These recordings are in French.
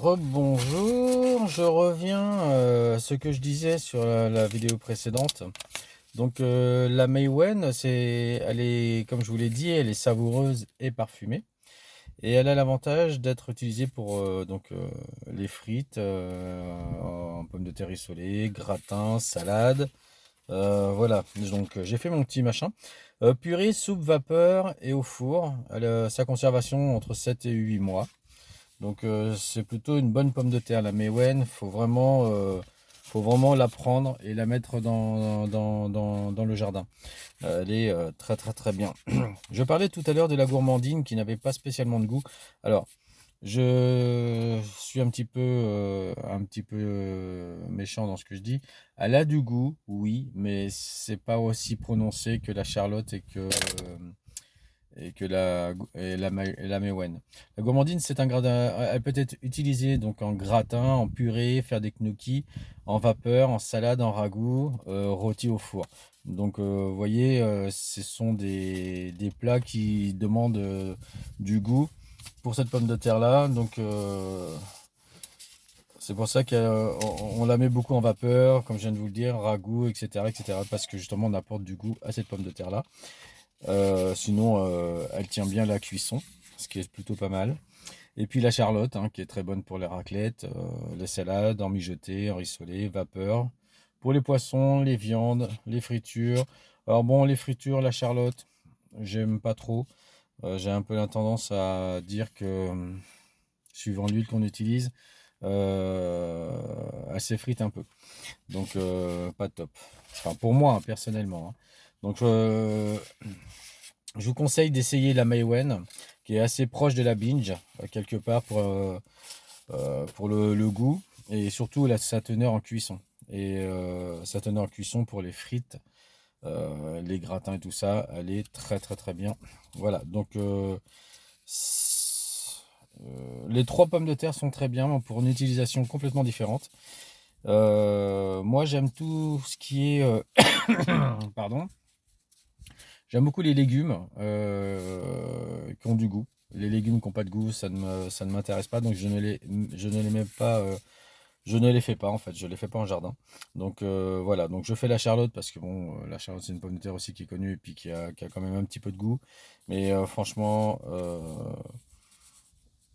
Rebonjour, je reviens à ce que je disais sur la vidéo précédente. Donc la Maïwen, elle est, comme je vous l'ai dit, elle est savoureuse et parfumée. Et elle a l'avantage d'être utilisée pour les frites en pommes de terre rissolées, gratin, salade. Voilà, donc j'ai fait mon petit machin. Purée, soupe, vapeur et au four. Sa conservation entre 7 et 8 mois. Donc c'est plutôt une bonne pomme de terre. La Maïwen, faut vraiment la prendre et la mettre dans le jardin. Elle est très très très bien. Je parlais tout à l'heure de la gourmandine qui n'avait pas spécialement de goût. Alors, je suis un petit peu méchant dans ce que je dis. Elle a du goût, oui, mais c'est pas aussi prononcé que la Charlotte et la Maïwen. La gourmandine, c'est un gratin. Elle peut être utilisée donc en gratin, en purée, faire des gnocchis, en vapeur, en salade, en ragoût, rôti au four. Donc, vous voyez, ce sont des plats qui demandent du goût pour cette pomme de terre là. Donc, c'est pour ça qu'on la met beaucoup en vapeur, comme je viens de vous le dire, ragoût, etc., etc., parce que justement, on apporte du goût à cette pomme de terre là. Sinon, elle tient bien la cuisson, ce qui est plutôt pas mal. Et puis la charlotte, hein, qui est très bonne pour les raclettes, les salades, en mijoté, en rissolé, vapeur. Pour les poissons, les viandes, les fritures. Alors bon, les fritures, la charlotte, j'aime pas trop. J'ai un peu la tendance à dire que, suivant l'huile qu'on utilise, elle s'effrite un peu. Donc, pas top. Enfin, pour moi, hein, personnellement, hein. Donc, je vous conseille d'essayer la Maïwen, qui est assez proche de la binge, quelque part pour le goût et surtout sa teneur en cuisson. Et sa teneur en cuisson pour les frites, les gratins et tout ça, elle est très très très bien. Voilà, donc les trois pommes de terre sont très bien pour une utilisation complètement différente. Moi j'aime tout ce qui est... pardon. J'aime beaucoup les légumes qui ont du goût. Les légumes qui n'ont pas de goût, ça ne m'intéresse pas, donc je ne les mets pas, je ne les fais pas en fait, je les fais pas en jardin. Donc voilà, donc je fais la charlotte parce que bon, la charlotte c'est une pomme de terre aussi qui est connue et puis qui a quand même un petit peu de goût. Mais franchement,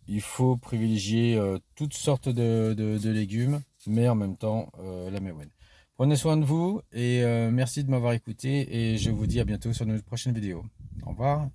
il faut privilégier toutes sortes de légumes, mais en même temps la Maïwen. Prenez soin de vous et merci de m'avoir écouté et je vous dis à bientôt sur une prochaine vidéo. Au revoir.